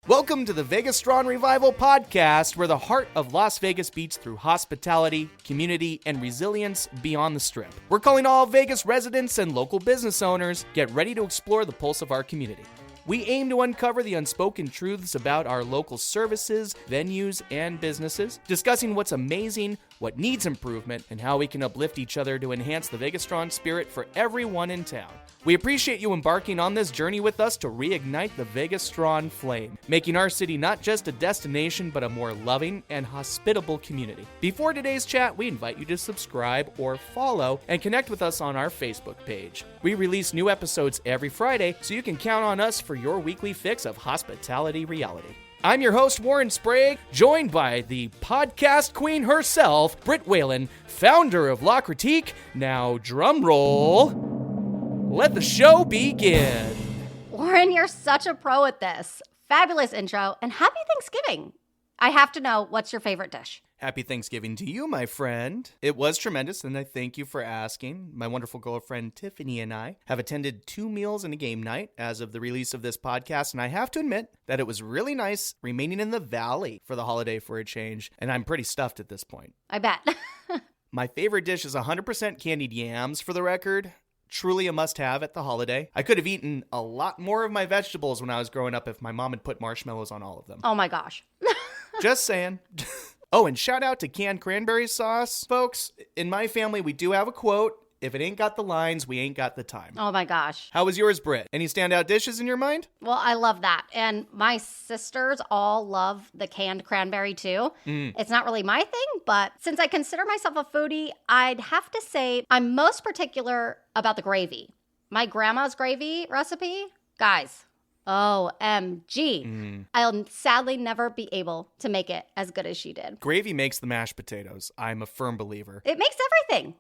Welcome to the Vegas Strong Revival podcast, where the heart of Las Vegas beats through hospitality, community, and resilience beyond the Strip. We're calling all Vegas residents and local business owners, get ready to explore the pulse of our community. We aim to uncover the unspoken truths about our local services, venues, and businesses, discussing what's amazing, what needs improvement, and how we can uplift each other to enhance the Vegas Strong spirit for everyone in town. We appreciate you embarking on this journey with us to reignite the Vegas Strong flame, making our city not just a destination, but a more loving and hospitable community. Before today's chat, we invite you to subscribe or follow and connect with us on our Facebook page. We release new episodes every Friday, so you can count on us for your weekly fix of hospitality reality. I'm your host, Warren Sprague, joined by the podcast queen herself, Britt Whalen, founder of La Critique. Now, drum roll. Let the show begin. Warren, you're such a pro at this. Fabulous intro, and happy Thanksgiving. I have to know, what's your favorite dish? Happy Thanksgiving to you, my friend. It was tremendous, and I thank you for asking. My wonderful girlfriend Tiffany and I have attended 2 meals and a game night as of the release of this podcast, and I have to admit that it was really nice remaining in the valley for the holiday for a change, and I'm pretty stuffed at this point. I bet. My favorite dish is 100% candied yams, for the record. Truly a must-have at the holiday. I could have eaten a lot more of my vegetables when I was growing up if my mom had put marshmallows on all of them. Oh my gosh. Just saying. Oh, and shout out to canned cranberry sauce, folks. In my family, we do have a quote. If it ain't got the lines, we ain't got the time. Oh my gosh. How was yours, Britt? Any standout dishes in your mind? Well, I love that. And my sisters all love the canned cranberry too. It's not really my thing, but since I consider myself a foodie, I'd have to say I'm most particular about the gravy. My grandma's gravy recipe, guys, OMG. I'll sadly never be able to make it as good as she did. Gravy makes the mashed potatoes. I'm a firm believer. It makes everything.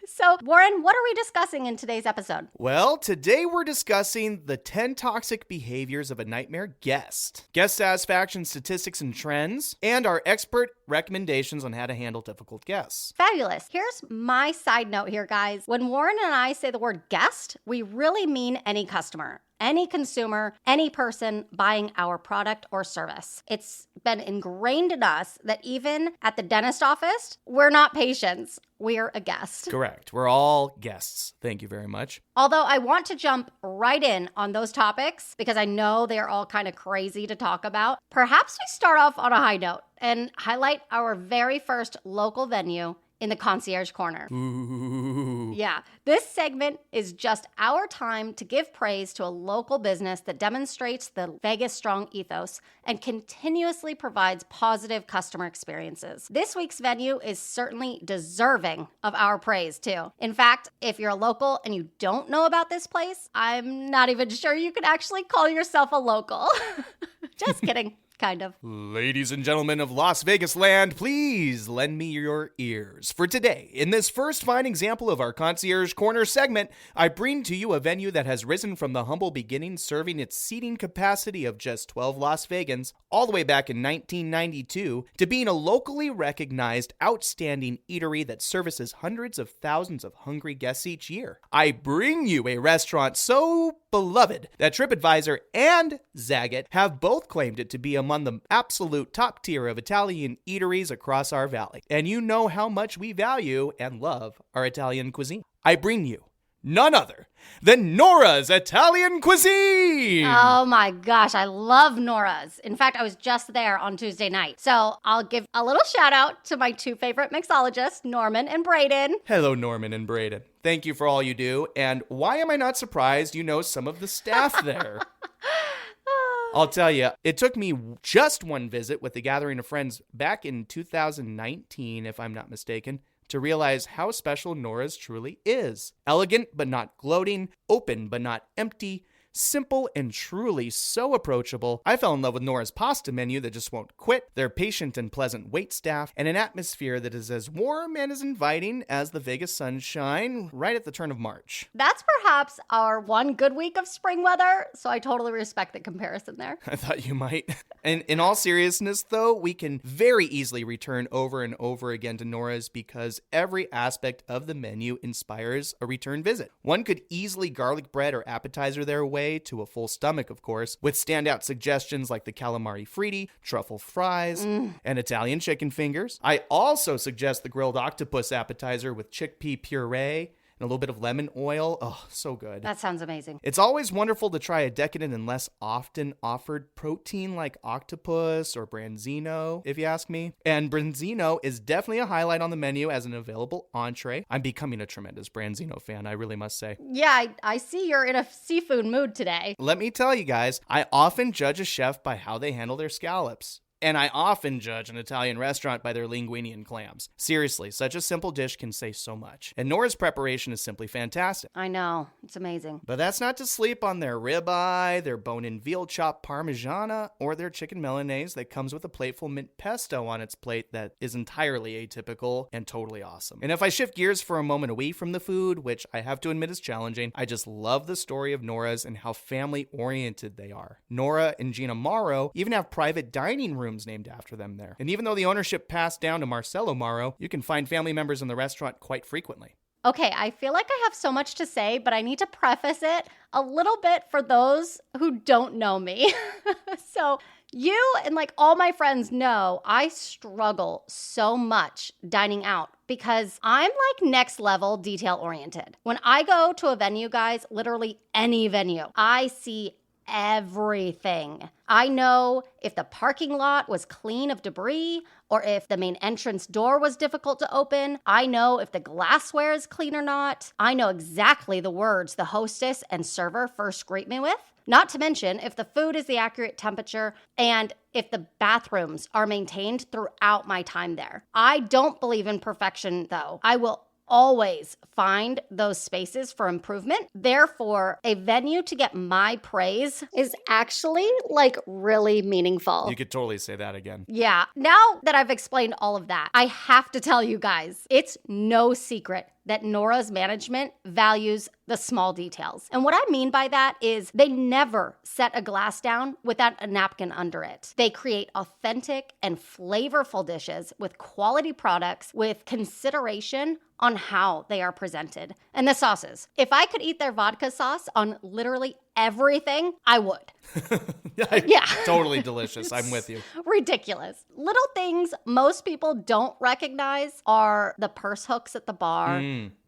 So, Warren, what are we discussing in today's episode? Well, today we're discussing the 10 toxic behaviors of a nightmare guest, guest satisfaction statistics and trends, and our expert recommendations on how to handle difficult guests. Fabulous. Here's my side note here, guys. When Warren and I say the word guest, we really mean any customer, any consumer, any person buying our product or service. It's been ingrained in us that even at the dentist office, we're not patients. We're a guest. Correct. We're all guests. Thank you very much. Although I want to jump right in on those topics because I know they're all kind of crazy to talk about. Perhaps we start off on a high note and highlight our very first local venue in the Concierge Corner. Ooh. Yeah, this segment is just our time to give praise to a local business that demonstrates the Vegas Strong ethos and continuously provides positive customer experiences. This week's venue is certainly deserving of our praise too. In fact, if you're a local and you don't know about this place, I'm not even sure you could actually call yourself a local. Just kidding. Kind of. Ladies and gentlemen of Las Vegas land, please lend me your ears. For today, in this first fine example of our Concierge Corner segment, I bring to you a venue that has risen from the humble beginnings, serving its seating capacity of just 12 Las Vegans all the way back in 1992 to being a locally recognized, outstanding eatery that services hundreds of thousands of hungry guests each year. I bring you a restaurant so beloved that TripAdvisor and Zagat have both claimed it to be among the absolute top tier of Italian eateries across our valley. And you know how much we value and love our Italian cuisine. I bring you none other than Nora's Italian Cuisine. Oh my gosh, I love Nora's. In fact, I was just there on Tuesday night. So I'll give a little shout out to my 2 favorite mixologists, Norman and Braden. Hello, Norman and Braden. Thank you for all you do. And why am I not surprised you know some of the staff there? I'll tell you, it took me just one visit with a gathering of friends back in 2019, if I'm not mistaken, to realize how special Nora's truly is. Elegant but not gloating, open but not empty, simple and truly so approachable. I fell in love with Nora's pasta menu that just won't quit, their patient and pleasant wait staff, and an atmosphere that is as warm and as inviting as the Vegas sunshine right at the turn of March. That's perhaps our one good week of spring weather, so I totally respect the comparison there. I thought you might. And in all seriousness, though, we can very easily return over and over again to Nora's because every aspect of the menu inspires a return visit. One could easily garlic bread or appetizer their way, way to a full stomach, of course, with standout suggestions like the calamari fritti, truffle fries, and Italian chicken fingers. I also suggest the grilled octopus appetizer with chickpea puree and a little bit of lemon oil. Oh, so good. That sounds amazing. It's always wonderful to try a decadent and less often offered protein like octopus or branzino, if you ask me. And branzino is definitely a highlight on the menu as an available entree. I'm becoming a tremendous branzino fan, I really must say. Yeah, I see you're in a seafood mood today. Let me tell you guys, I often judge a chef by how they handle their scallops. And I often judge an Italian restaurant by their linguine and clams. Seriously, such a simple dish can say so much. And Nora's preparation is simply fantastic. I know. It's amazing. But that's not to sleep on their ribeye, their bone-in veal chop parmigiana, or their chicken Milanese that comes with a plateful mint pesto on its plate that is entirely atypical and totally awesome. And if I shift gears for a moment away from the food, which I have to admit is challenging, I just love the story of Nora's and how family-oriented they are. Nora and Gina Morrow even have private dining rooms named after them there. And even though the ownership passed down to Marcelo Morrow, you can find family members in the restaurant quite frequently. Okay, I feel like I have so much to say, but I need to preface it a little bit for those who don't know me. So you and like all my friends know I struggle so much dining out because I'm like next level detail oriented. When I go to a venue, guys, literally any venue, I see everything. I know if the parking lot was clean of debris or if the main entrance door was difficult to open. I know if the glassware is clean or not. I know exactly the words the hostess and server first greet me with. Not to mention if the food is the accurate temperature and if the bathrooms are maintained throughout my time there. I don't believe in perfection though. I will always find those spaces for improvement. Therefore, a venue to get my praise is actually like really meaningful. You could totally say that again. Yeah. Now that I've explained all of that, I have to tell you guys, it's no secret that Nora's management values the small details. And what I mean by that is they never set a glass down without a napkin under it. They create authentic and flavorful dishes with quality products with consideration on how they are presented. And the sauces. If I could eat their vodka sauce on literally everything, I would. Yeah. Totally delicious. I'm with you. Ridiculous. Little things most people don't recognize are the purse hooks at the bar,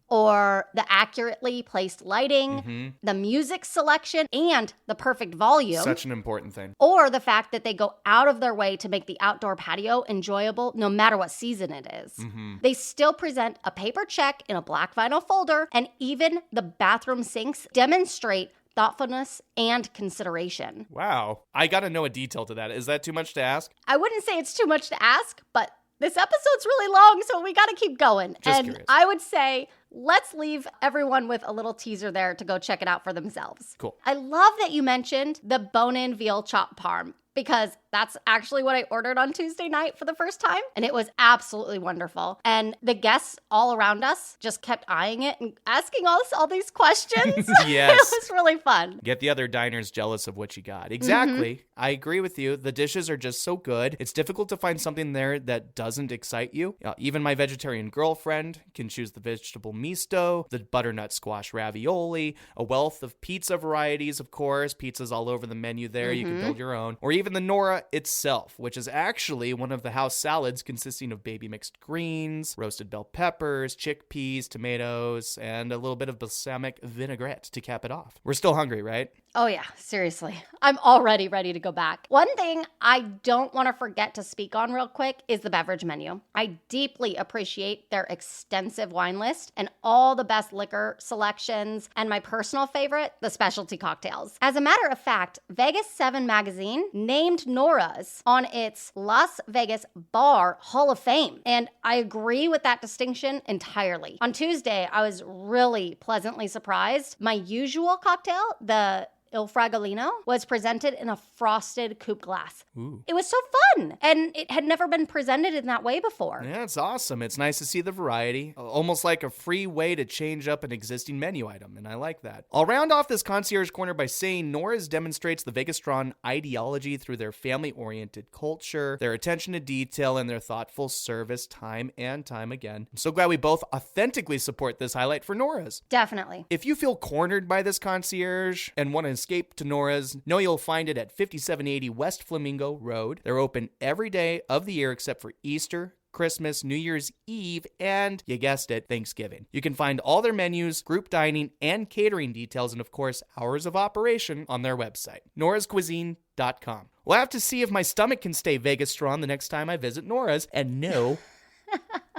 or the accurately placed lighting, the music selection, and the perfect volume. Such an important thing. Or the fact that they go out of their way to make the outdoor patio enjoyable no matter what season it is. They still present a paper check in a black vinyl folder, and even the bathroom sinks demonstrate thoughtfulness and consideration. Wow. I gotta know a detail to that. Is that too much to ask? I wouldn't say it's too much to ask, but this episode's really long, so we gotta keep going. Just curious. I would say let's leave everyone with a little teaser there to go check it out for themselves. Cool. I love that you mentioned the bone-in veal chop parm, because that's actually what I ordered on Tuesday night for the first time. And it was absolutely wonderful. And the guests all around us just kept eyeing it and asking us all these questions. Yes. It was really fun. Get the other diners jealous of what you got. Exactly. I agree with you. The dishes are just so good. It's difficult to find something there that doesn't excite you. Even my vegetarian girlfriend can choose the vegetable misto, the butternut squash ravioli, a wealth of pizza varieties, of course. Pizzas all over the menu there. You can build your own. Or even the Nora itself, which is actually one of the house salads consisting of baby mixed greens, roasted bell peppers, chickpeas, tomatoes, and a little bit of balsamic vinaigrette to cap it off. We're still hungry, right? Oh yeah, seriously. I'm already ready to go back. One thing I don't want to forget to speak on real quick is the beverage menu. I deeply appreciate their extensive wine list and all the best liquor selections, and my personal favorite, the specialty cocktails. As a matter of fact, Vegas 7 magazine named Nora's on its Las Vegas Bar Hall of Fame, and I agree with that distinction entirely. On Tuesday, I was really pleasantly surprised. My usual cocktail, the Il Fragolino, was presented in a frosted coupe glass. Ooh. It was so fun, and it had never been presented in that way before. Yeah, it's awesome. It's nice to see the variety, almost like a free way to change up an existing menu item, and I like that. I'll round off this Concierge Corner by saying Nora's demonstrates the Vegas-Strong ideology through their family-oriented culture, their attention to detail, and their thoughtful service time and time again. I'm so glad we both authentically support this highlight for Nora's. Definitely. If you feel cornered by this concierge and want to escape to Nora's, know you'll find it at 5780 West Flamingo Road. They're open every day of the year except for Easter, Christmas, New Year's Eve, and, you guessed it, Thanksgiving. You can find all their menus, group dining, and catering details, and of course, hours of operation on their website, norascuisine.com. We'll have to see if my stomach can stay Vegas strong the next time I visit Nora's, and no,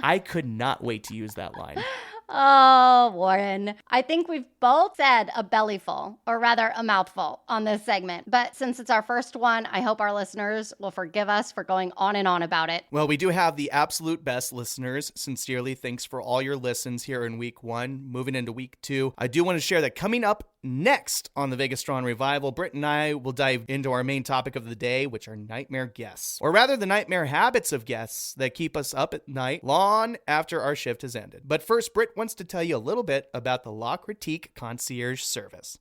I could not wait to use that line. Oh, Warren. I think we've both said a bellyful, or rather a mouthful, on this segment. But since it's our first one, I hope our listeners will forgive us for going on and on about it. Well, we do have the absolute best listeners. Sincerely, thanks for all your listens here in week 1. Moving into week 2, I do want to share that coming up next on the Vegas Strong Revival, Britt and I will dive into our main topic of the day, which are nightmare guests. Or rather, the nightmare habits of guests that keep us up at night long after our shift has ended. But first, Britt wants to tell you a little bit about the La Critique Concierge Service.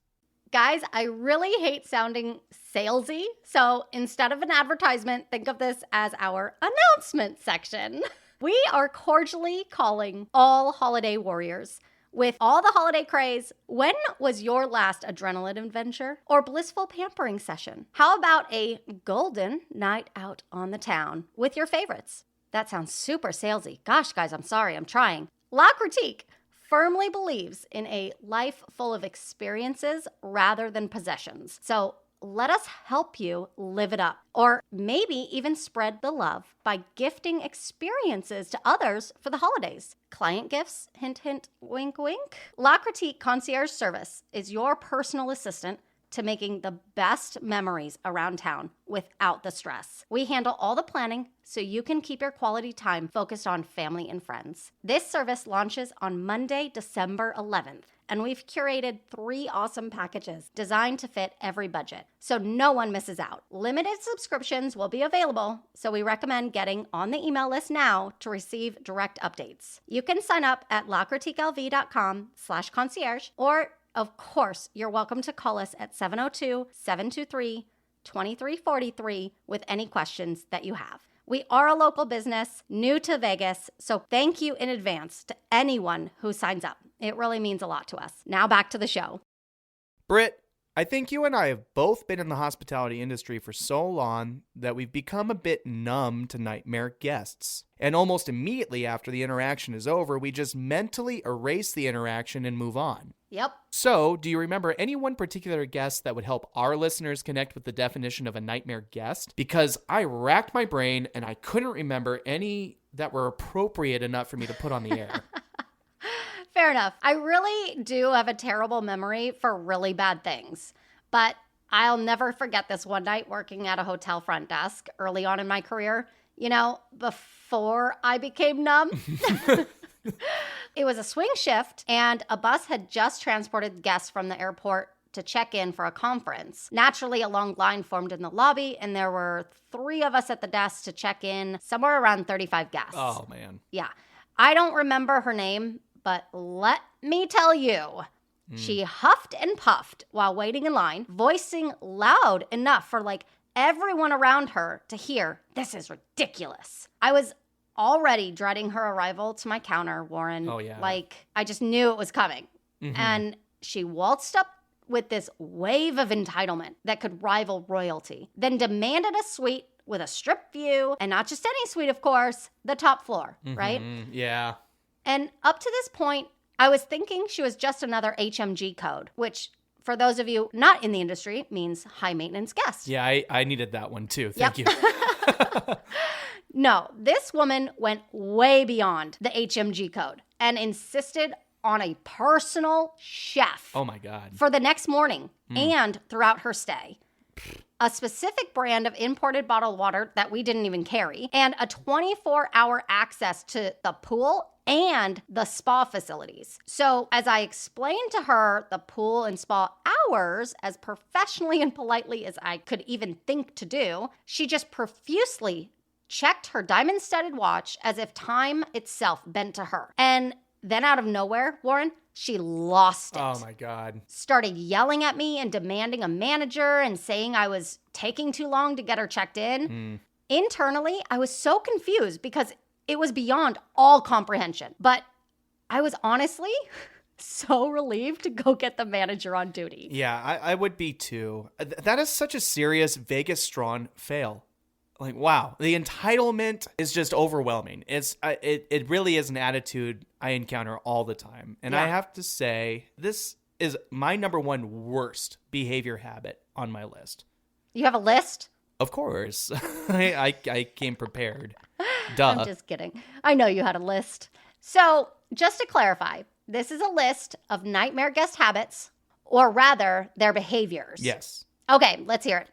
Guys, I really hate sounding salesy, so instead of an advertisement, think of this as our announcement section. We are cordially calling all holiday warriors. With all the holiday craze, when was your last adrenaline adventure or blissful pampering session? How about a golden night out on the town with your favorites? That sounds super salesy. Gosh, guys, I'm sorry, I'm trying. La Critique firmly believes in a life full of experiences rather than possessions. So let us help you live it up, or maybe even spread the love by gifting experiences to others for the holidays. Client gifts, hint, hint, wink, wink. La Critique Concierge Service is your personal assistant to making the best memories around town without the stress. We handle all the planning so you can keep your quality time focused on family and friends. This service launches on Monday, December 11th, and we've curated 3 awesome packages designed to fit every budget, so no one misses out. Limited subscriptions will be available, so we recommend getting on the email list now to receive direct updates. You can sign up at lacritiquelv.com/concierge, or of course, you're welcome to call us at 702-723-2343 with any questions that you have. We are a local business, new to Vegas, so thank you in advance to anyone who signs up. It really means a lot to us. Now back to the show. Britt, I think you and I have both been in the hospitality industry for so long that we've become a bit numb to nightmare guests. And almost immediately after the interaction is over, we just mentally erase the interaction and move on. Yep. So, do you remember any one particular guest that would help our listeners connect with the definition of a nightmare guest? Because I racked my brain and I couldn't remember any that were appropriate enough for me to put on the air. Fair enough. I really do have a terrible memory for really bad things, but I'll never forget this one night working at a hotel front desk early on in my career, before I became numb. It was a swing shift, and a bus had just transported guests from the airport to check in for a conference. Naturally, a long line formed in the lobby, and there were 3 of us at the desk to check in, somewhere around 35 guests. Oh, man. Yeah. I don't remember her name, but let me tell you, she huffed and puffed while waiting in line, voicing loud enough for everyone around her to hear, "This is ridiculous." I was already dreading her arrival to my counter, Warren. Oh, yeah. I just knew it was coming. Mm-hmm. And she waltzed up with this wave of entitlement that could rival royalty, then demanded a suite with a strip view, and not just any suite, of course, the top floor, right? Yeah. And up to this point, I was thinking she was just another HMG code, which, for those of you not in the industry, means high maintenance guest. Yeah, I needed that one too. Thank you. No, this woman went way beyond the HMG code and insisted on a personal chef. Oh my God. For the next morning and throughout her stay. A specific brand of imported bottled water that we didn't even carry, and a 24-hour access to the pool and the spa facilities. So as I explained to her the pool and spa hours as professionally and politely as I could even think to do, she just profusely checked her diamond-studded watch as if time itself bent to her. And then out of nowhere, Warren, she lost it. Oh my God. Started yelling at me and demanding a manager and saying I was taking too long to get her checked in. Internally, I was so confused because it was beyond all comprehension. But I was honestly so relieved to go get the manager on duty. Yeah, I would be too. That is such a serious Vegas strong fail. Like, wow, the entitlement is just overwhelming. It really is an attitude I encounter all the time. And I have to say, this is my number one worst behavior habit on my list. You have a list? Of course. I came prepared. Duh. I'm just kidding. I know you had a list. So, just to clarify, this is a list of nightmare guest habits, or rather, their behaviors. Yes. Okay, let's hear it.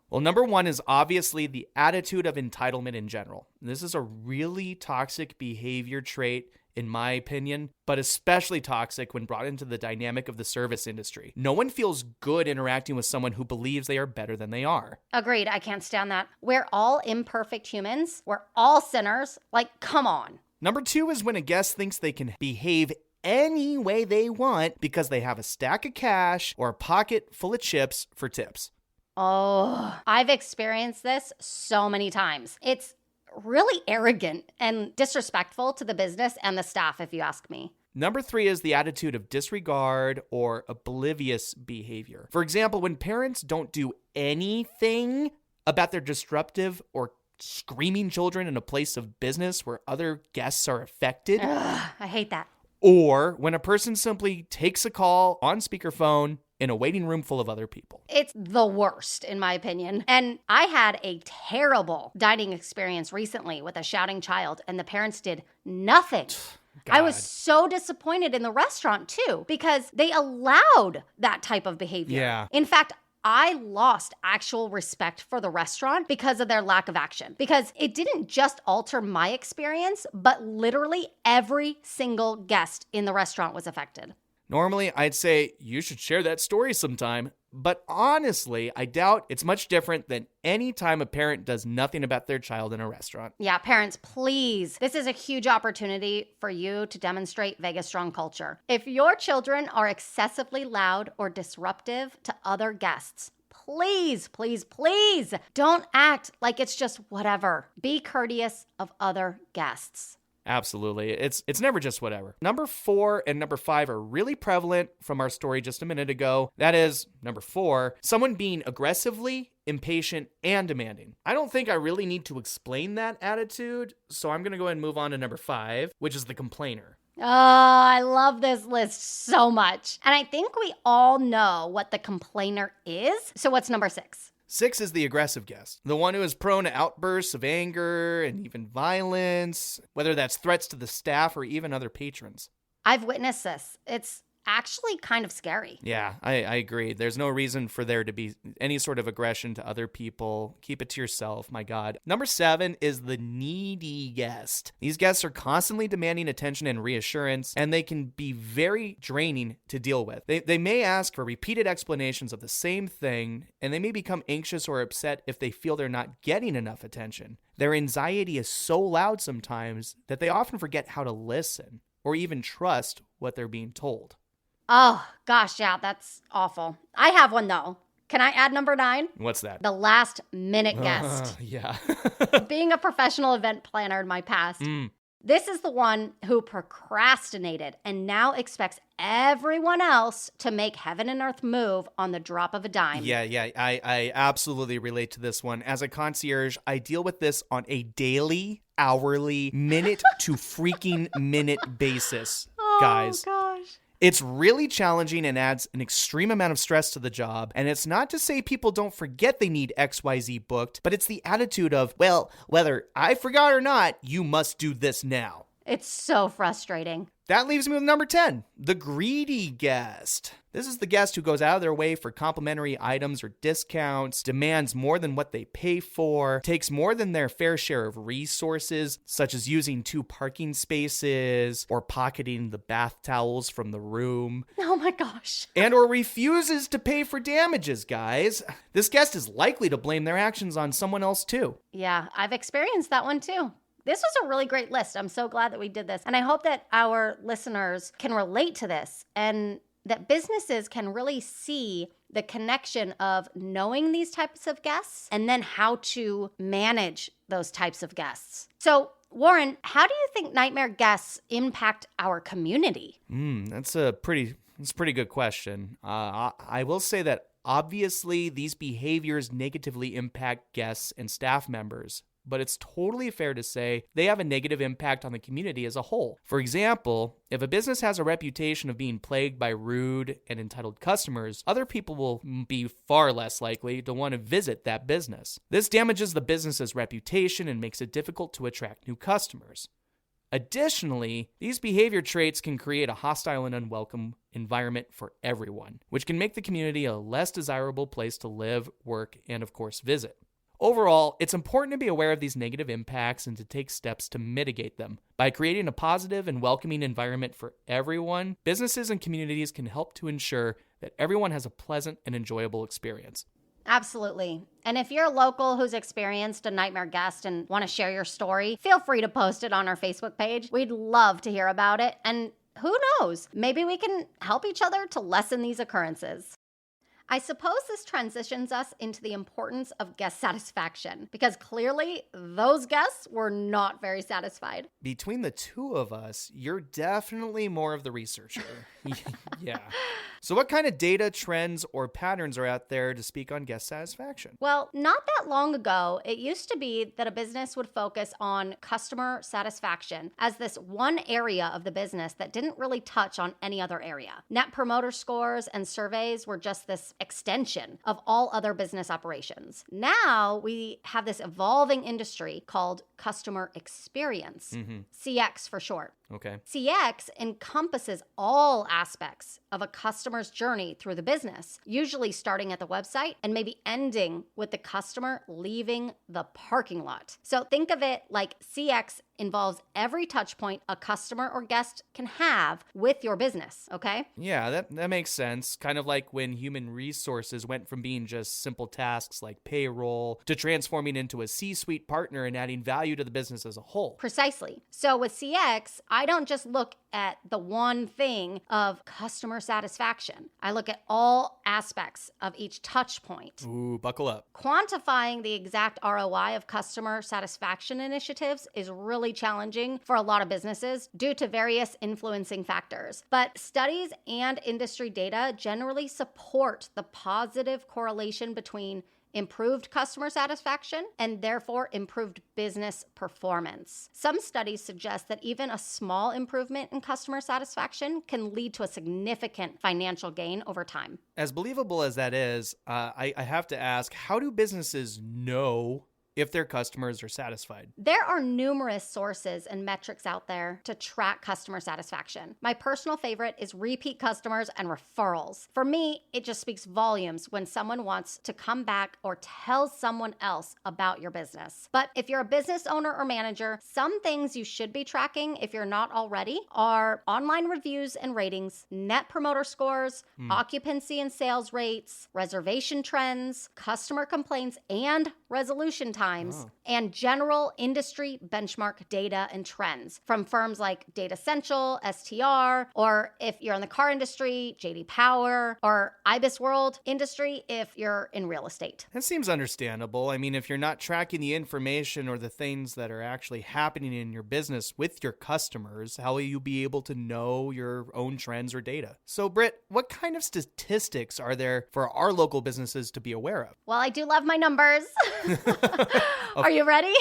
Well, number one is obviously the attitude of entitlement in general. This is a really toxic behavior trait, in my opinion, but especially toxic when brought into the dynamic of the service industry. No one feels good interacting with someone who believes they are better than they are. Agreed. I can't stand that. We're all imperfect humans. We're all sinners. Like, come on. Number two is when a guest thinks they can behave any way they want because they have a stack of cash or a pocket full of chips for tips. Oh, I've experienced this so many times. It's really arrogant and disrespectful to the business and the staff, if you ask me. Number three is the attitude of disregard or oblivious behavior. For example, when parents don't do anything about their disruptive or screaming children in a place of business where other guests are affected. Ugh, I hate that. Or when a person simply takes a call on speakerphone in a waiting room full of other people. It's the worst, in my opinion. And I had a terrible dining experience recently with a shouting child, and the parents did nothing. God. I was so disappointed in the restaurant, too, because they allowed that type of behavior. Yeah. In fact, I lost actual respect for the restaurant because of their lack of action. Because it didn't just alter my experience, but literally every single guest in the restaurant was affected. Normally, I'd say you should share that story sometime, but honestly, I doubt it's much different than any time a parent does nothing about their child in a restaurant. Yeah, parents, please. This is a huge opportunity for you to demonstrate Vegas strong culture. If your children are excessively loud or disruptive to other guests, please, please, please don't act like it's just whatever. Be courteous of other guests. Absolutely. It's never just whatever. Number 4 and number 5 are really prevalent from our story just a minute ago. That is, number 4, someone being aggressively impatient and demanding. I don't think I really need to explain that attitude, so I'm going to go ahead and move on to number 5, which is the complainer. Oh, I love this list so much. And I think we all know what the complainer is. So what's number 6? 6 is the aggressive guest, the one who is prone to outbursts of anger and even violence, whether that's threats to the staff or even other patrons. I've witnessed this. It's actually kind of scary. Yeah, I agree. There's no reason for there to be any sort of aggression to other people. Keep it to yourself, my God. Number 7 is the needy guest. These guests are constantly demanding attention and reassurance, and they can be very draining to deal with. They may ask for repeated explanations of the same thing, and they may become anxious or upset if they feel they're not getting enough attention. Their anxiety is so loud sometimes that they often forget how to listen or even trust what they're being told. Oh, gosh, yeah, that's awful. I have one, though. Can I add number 9? What's that? The last minute guest. Yeah. Being a professional event planner in my past, this is the one who procrastinated and now expects everyone else to make heaven and earth move on the drop of a dime. Yeah, I absolutely relate to this one. As a concierge, I deal with this on a daily, hourly, minute to freaking minute basis, guys. Oh, gosh. It's really challenging and adds an extreme amount of stress to the job. And it's not to say people don't forget they need XYZ booked, but it's the attitude of, well, whether I forgot or not, you must do this now. It's so frustrating. That leaves me with number 10, the greedy guest. This is the guest who goes out of their way for complimentary items or discounts, demands more than what they pay for, takes more than their fair share of resources, such as using 2 parking spaces or pocketing the bath towels from the room. Oh my gosh. And or refuses to pay for damages, guys. This guest is likely to blame their actions on someone else too. Yeah, I've experienced that one too. This was a really great list. I'm so glad that we did this. And I hope that our listeners can relate to this and that businesses can really see the connection of knowing these types of guests and then how to manage those types of guests. So Warren, how do you think nightmare guests impact our community? That's a pretty good question. I will say that obviously these behaviors negatively impact guests and staff members, but it's totally fair to say they have a negative impact on the community as a whole. For example, if a business has a reputation of being plagued by rude and entitled customers, other people will be far less likely to want to visit that business. This damages the business's reputation and makes it difficult to attract new customers. Additionally, these behavior traits can create a hostile and unwelcome environment for everyone, which can make the community a less desirable place to live, work, and of course visit. Overall, it's important to be aware of these negative impacts and to take steps to mitigate them. By creating a positive and welcoming environment for everyone, businesses and communities can help to ensure that everyone has a pleasant and enjoyable experience. Absolutely. And if you're a local who's experienced a nightmare guest and want to share your story, feel free to post it on our Facebook page. We'd love to hear about it. And who knows, maybe we can help each other to lessen these occurrences. I suppose this transitions us into the importance of guest satisfaction, because clearly those guests were not very satisfied. Between the two of us, you're definitely more of the researcher. Yeah. So what kind of data, trends, or patterns are out there to speak on guest satisfaction? Well, not that long ago, it used to be that a business would focus on customer satisfaction as this one area of the business that didn't really touch on any other area. Net promoter scores and surveys were just this extension of all other business operations. Now we have this evolving industry called customer experience, CX for short. Okay. CX encompasses all aspects of a customer's journey through the business, usually starting at the website and maybe ending with the customer leaving the parking lot. So think of it like CX involves every touch point a customer or guest can have with your business, okay? Yeah, that makes sense. Kind of like when human resources went from being just simple tasks like payroll to transforming into a C-suite partner and adding value to the business as a whole. Precisely. So with CX, I don't just look at the one thing of customer satisfaction. I look at all aspects of each touch point. Ooh, buckle up. Quantifying the exact ROI of customer satisfaction initiatives is really challenging for a lot of businesses due to various influencing factors. But studies and industry data generally support the positive correlation between improved customer satisfaction and therefore improved business performance. Some studies suggest that even a small improvement in customer satisfaction can lead to a significant financial gain over time. As believable as that is, I have to ask, how do businesses know if their customers are satisfied? There are numerous sources and metrics out there to track customer satisfaction. My personal favorite is repeat customers and referrals. For me, it just speaks volumes when someone wants to come back or tell someone else about your business. But if you're a business owner or manager, some things you should be tracking, if you're not already, are online reviews and ratings, net promoter scores, occupancy and sales rates, reservation trends, customer complaints and resolution times, and general industry benchmark data and trends from firms like Data Central, STR, or if you're in the car industry, JD Power, or IBIS World industry if you're in real estate. That seems understandable. I mean, if you're not tracking the information or the things that are actually happening in your business with your customers, how will you be able to know your own trends or data? So, Britt, what kind of statistics are there for our local businesses to be aware of? Well, I do love my numbers. Are you ready?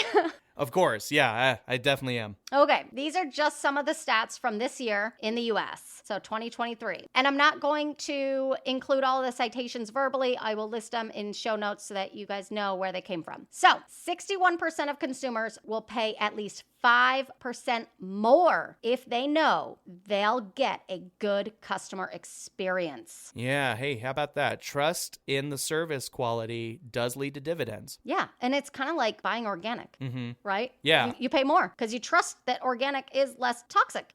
Of course. Yeah, I definitely am. Okay, these are just some of the stats from this year in the US, so 2023. And I'm not going to include all of the citations verbally. I will list them in show notes so that you guys know where they came from. So 61% of consumers will pay at least 5% more if they know they'll get a good customer experience. Yeah, hey, how about that? Trust in the service quality does lead to dividends. Yeah, and it's kind of like buying organic, right? Yeah. You pay more because you trust that organic is less toxic.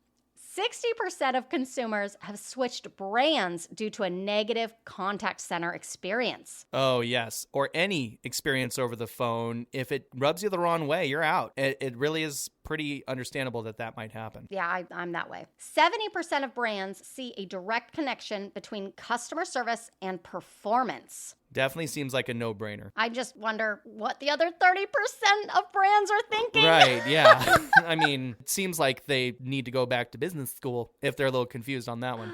60% of consumers have switched brands due to a negative contact center experience. Oh, yes. Or any experience over the phone. If it rubs you the wrong way, you're out. It really is pretty understandable that might happen. Yeah, I'm that way. 70% of brands see a direct connection between customer service and performance. Definitely seems like a no-brainer. I just wonder what the other 30% of brands are thinking. Right, yeah. I mean, it seems like they need to go back to business school if they're a little confused on that one.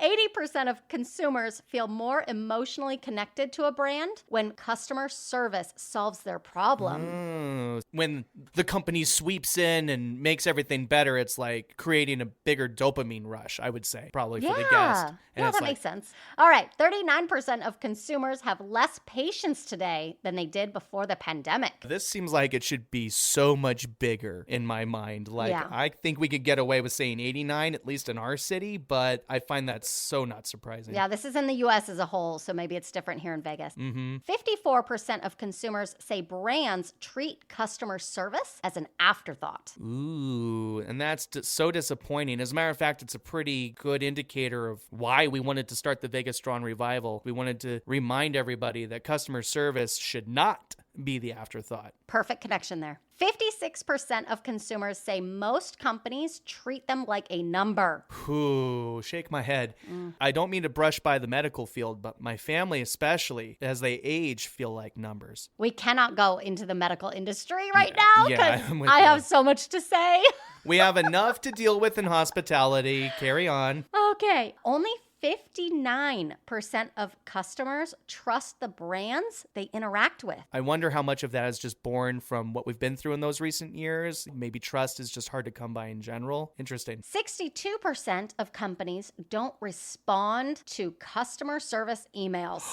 80% of consumers feel more emotionally connected to a brand when customer service solves their problem. When the company sweeps in and makes everything better, it's like creating a bigger dopamine rush, I would say, probably for the guest. And Yeah, it's that makes sense. All right, 39% of consumers have less patience today than they did before the pandemic. This seems like it should be so much bigger in my mind. Like, Yeah. I think we could get away with saying 89, at least in our city, but I find that so not surprising. Yeah, this is in the U.S. as a whole, so maybe it's different here in Vegas. 54% of consumers say brands treat customer service as an afterthought. Ooh, and that's so disappointing. As a matter of fact, it's a pretty good indicator of why we wanted to start the Vegas Strong Revival. We wanted to remind everybody that customer service should not be the afterthought. Perfect connection there. 56% of consumers say most companies treat them like a number. Ooh, shake my head. I don't mean to brush by the medical field, but my family especially, as they age, feel like numbers. We cannot go into the medical industry right now because I'm with I you. have so much to say. We have enough to deal with in hospitality. Carry on. Okay, only 59% of customers trust the brands they interact with. I wonder how much of that is just born from what we've been through in those recent years. Maybe trust is just hard to come by in general. Interesting. 62% of companies don't respond to customer service emails.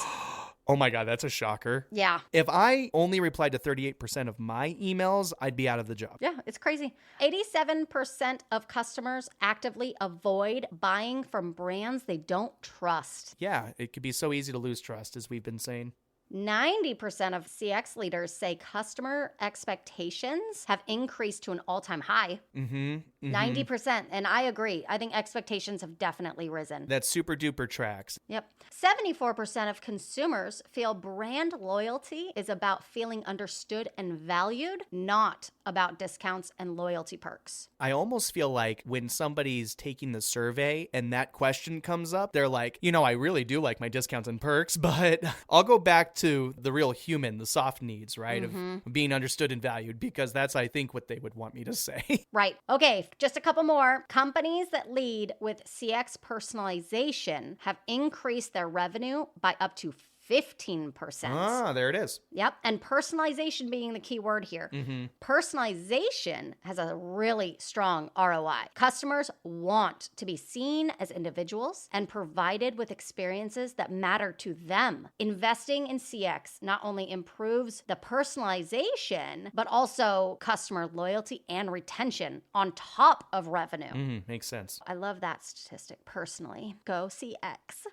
Oh my God, that's a shocker. Yeah. If I only replied to 38% of my emails, I'd be out of the job. Yeah, it's crazy. 87% of customers actively avoid buying from brands they don't trust. Yeah, it could be so easy to lose trust, as we've been saying. 90% of CX leaders say customer expectations have increased to an all-time high. 90%. And I agree. I think expectations have definitely risen. That super duper tracks. Yep. 74% of consumers feel brand loyalty is about feeling understood and valued, not about discounts and loyalty perks. I almost feel like when somebody's taking the survey and that question comes up, they're like, I really do like my discounts and perks, but I'll go back to the real human, the soft needs, right? Of being understood and valued, because that's, I think, what they would want me to say. Right. Okay, just a couple more. Companies that lead with CX personalization have increased their revenue by up to 15%. Ah, there it is. Yep. And personalization being the key word here. Personalization has a really strong ROI. Customers want to be seen as individuals and provided with experiences that matter to them. Investing in CX not only improves the personalization, but also customer loyalty and retention on top of revenue. Makes sense. I love that statistic personally. Go CX.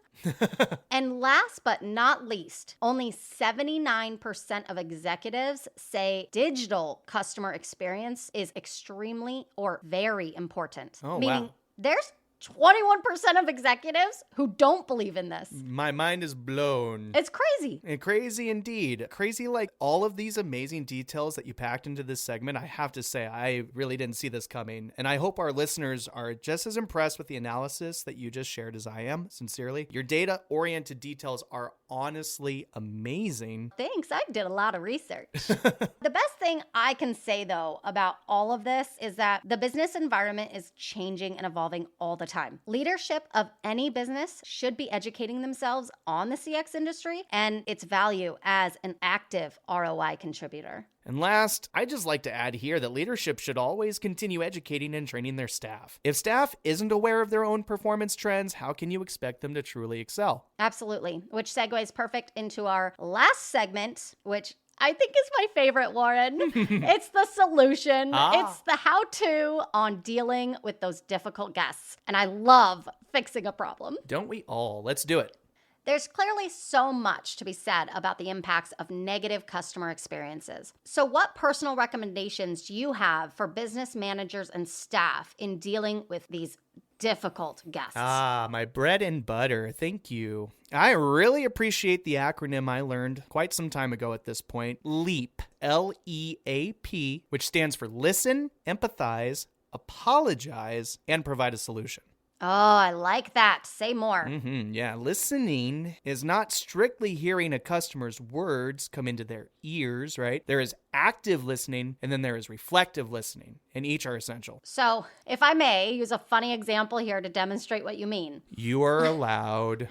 And last but not least, only 79% of executives say digital customer experience is extremely or very important. Oh, meaning wow. there's 21% of executives who don't believe in this. My mind is blown. It's crazy. And crazy indeed. Crazy like all of these amazing details that you packed into this segment. I have to say, I really didn't see this coming. And I hope our listeners are just as impressed with the analysis that you just shared as I am, sincerely. Your data-oriented details are honestly amazing. Thanks. I did a lot of research. The best thing I can say, though, about all of this is that the business environment is changing and evolving all the time. Leadership of any business should be educating themselves on the CX industry and its value as an active ROI contributor. And last, I'd just like to add here that leadership should always continue educating and training their staff. If staff isn't aware of their own performance trends, how can you expect them to truly excel? Absolutely, which segues perfect into our last segment, which I think is my favorite, Warren. It's the solution. It's the how-to on dealing with those difficult guests. And I love fixing a problem. Don't we all? Let's do it. There's clearly so much to be said about the impacts of negative customer experiences. So what personal recommendations do you have for business managers and staff in dealing with these difficult guests? My bread and butter. Thank you. I really appreciate the acronym I learned quite some time ago at this point. LEAP, L-E-A-P, which stands for listen, empathize, apologize, and provide a solution. Oh, I like that. Say more. Yeah, listening is not strictly hearing a customer's words come into their ears, right? There is active listening and then there is reflective listening, and each are essential. So, if I may use a funny example here to demonstrate what you mean. You are allowed.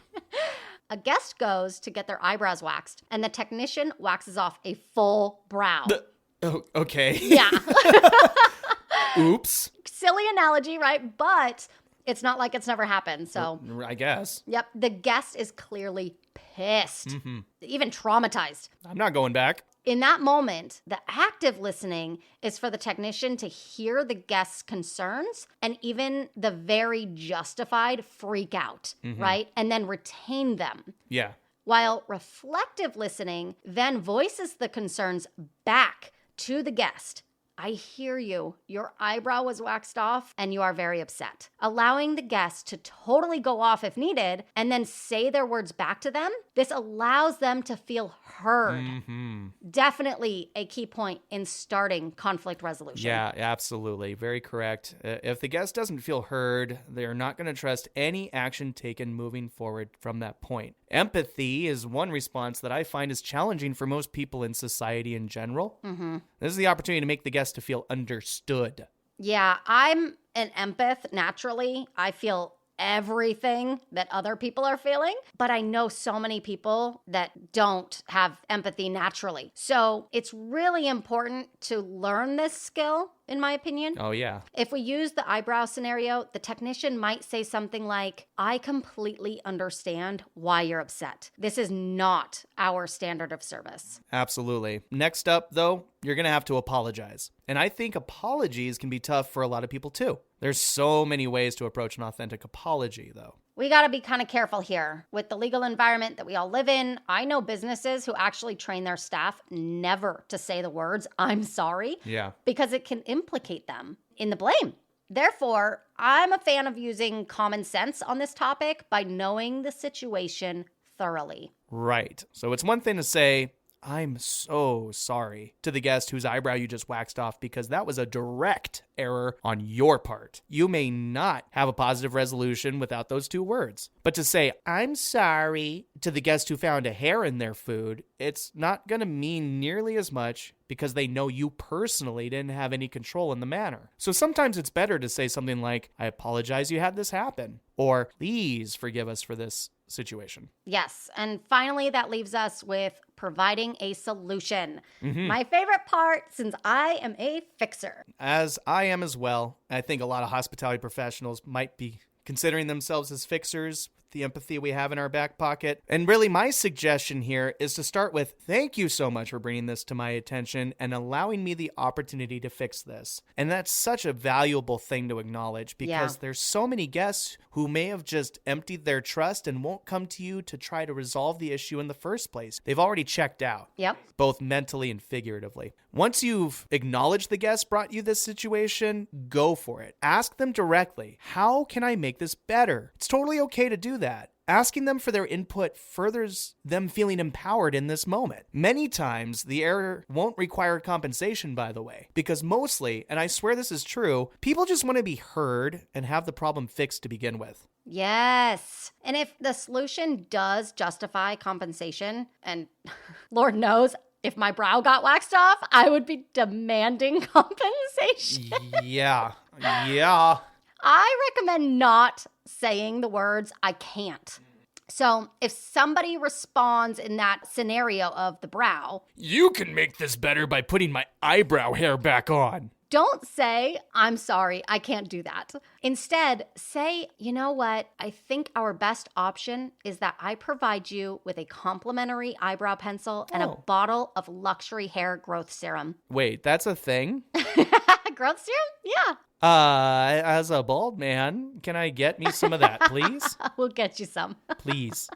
A guest goes to get their eyebrows waxed, and the technician waxes off a full brow. Oh, okay. Yeah. Oops. Silly analogy, right? But it's not like it's never happened. So, I guess. Yep. The guest is clearly pissed, even traumatized. I'm not going back. In that moment, the active listening is for the technician to hear the guest's concerns and even the very justified freak out, right? And then retain them. Yeah. While reflective listening then voices the concerns back to the guest. I hear you. Your eyebrow was waxed off and you are very upset. Allowing the guest to totally go off if needed and then say their words back to them, this allows them to feel heard. Definitely a key point in starting conflict resolution. Yeah, absolutely. Very correct. If the guest doesn't feel heard, they're not going to trust any action taken moving forward from that point. Empathy is one response that I find is challenging for most people in society in general. This is the opportunity to make the guest to feel understood. Yeah, I'm an empath naturally. I feel everything that other people are feeling, but I know so many people that don't have empathy naturally. So it's really important to learn this skill, in my opinion. Oh, yeah. If we use the eyebrow scenario, the technician might say something like, I completely understand why you're upset. This is not our standard of service. Absolutely. Next up, though, you're going to have to apologize. And I think apologies can be tough for a lot of people, too. There's so many ways to approach an authentic apology, though. We got to be kind of careful here. With the legal environment that we all live in, I know businesses who actually train their staff never to say the words, I'm sorry, because it can implicate them in the blame. Therefore, I'm a fan of using common sense on this topic by knowing the situation thoroughly. Right. So it's one thing to say, I'm so sorry to the guest whose eyebrow you just waxed off because that was a direct error on your part. You may not have a positive resolution without those two words. But to say, I'm sorry to the guest who found a hair in their food, it's not going to mean nearly as much because they know you personally didn't have any control in the matter. So sometimes it's better to say something like, I apologize you had this happen, or please forgive us for this situation. Yes. And finally, that leaves us with providing a solution. My favorite part, since I am a fixer. As I am as well. I think a lot of hospitality professionals might be considering themselves as fixers, the empathy we have in our back pocket. And really my suggestion here is to start with, thank you so much for bringing this to my attention and allowing me the opportunity to fix this. And that's such a valuable thing to acknowledge because there's so many guests who may have just emptied their trust and won't come to you to try to resolve the issue in the first place. They've already checked out, both mentally and figuratively. Once you've acknowledged the guest brought you this situation, go for it. Ask them directly, how can I make this better? It's totally okay to do that. Asking them for their input furthers them feeling empowered in this moment. Many times, the error won't require compensation, by the way, because mostly, and I swear this is true, people just want to be heard and have the problem fixed to begin with. Yes. And if the solution does justify compensation, and Lord knows, if my brow got waxed off, I would be demanding compensation. Yeah. I recommend not saying the words, I can't. So if somebody responds in that scenario of the brow, you can make this better by putting my eyebrow hair back on. Don't say, I'm sorry, I can't do that. Instead, say, you know what? I think our best option is that I provide you with a complimentary eyebrow pencil and a bottle of luxury hair growth serum. Wait, that's a thing? Growth serum? Yeah. As a bald man, can I get me some of that, please? We'll get you some. Please.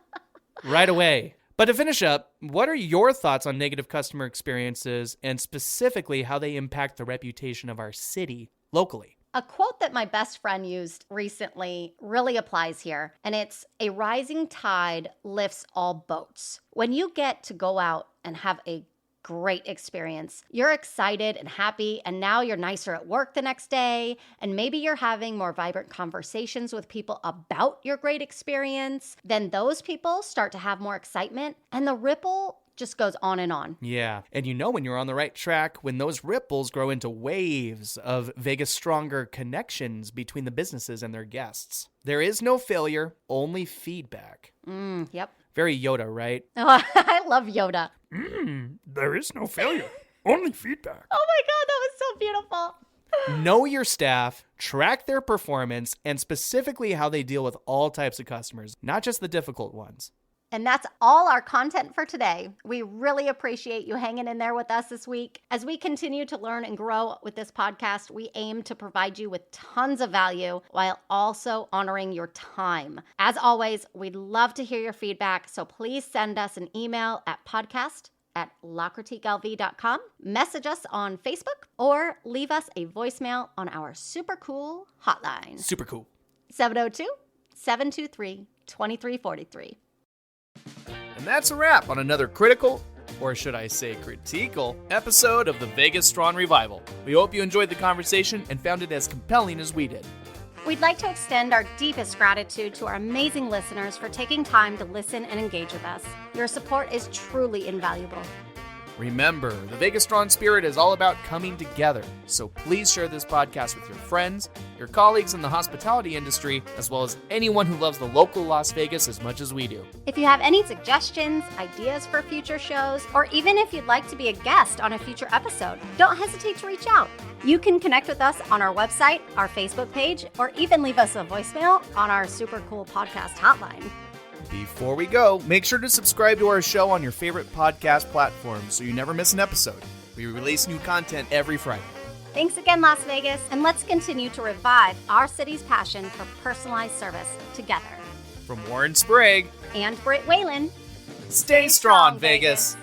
Right away. But to finish up, what are your thoughts on negative customer experiences and specifically how they impact the reputation of our city locally? A quote that my best friend used recently really applies here, and it's, a rising tide lifts all boats. When you get to go out and have a great experience. You're excited and happy, and now you're nicer at work the next day, and maybe you're having more vibrant conversations with people about your great experience. Then those people start to have more excitement, and the ripple just goes on and on. Yeah, and you know when you're on the right track when those ripples grow into waves of Vegas stronger connections between the businesses and their guests. There is no failure, only feedback. Yep. Very YODA, right? Oh, I love YODA. There is no failure, only feedback. Oh my God, that was so beautiful. Know your staff, track their performance, and specifically how they deal with all types of customers, not just the difficult ones. And that's all our content for today. We really appreciate you hanging in there with us this week. As we continue to learn and grow with this podcast, we aim to provide you with tons of value while also honoring your time. As always, we'd love to hear your feedback, so please send us an email at podcast@lacritiqueLV.com, message us on Facebook, or leave us a voicemail on our super cool hotline. Super cool. 702-723-2343. And that's a wrap on another critical, or should I say critical, episode of the Vegas Strong Revival. We hope you enjoyed the conversation and found it as compelling as we did. We'd like to extend our deepest gratitude to our amazing listeners for taking time to listen and engage with us. Your support is truly invaluable. Remember, the Vegas Strong spirit is all about coming together, so please share this podcast with your friends, your colleagues in the hospitality industry, as well as anyone who loves the local Las Vegas as much as we do. If you have any suggestions, ideas for future shows, or even if you'd like to be a guest on a future episode, don't hesitate to reach out. You can connect with us on our website, our Facebook page, or even leave us a voicemail on our super cool podcast hotline. Before we go, make sure to subscribe to our show on your favorite podcast platform so you never miss an episode. We release new content every Friday. Thanks again, Las Vegas, and let's continue to revive our city's passion for personalized service together. From Warren Sprague and Britt Whalen, stay strong, Vegas.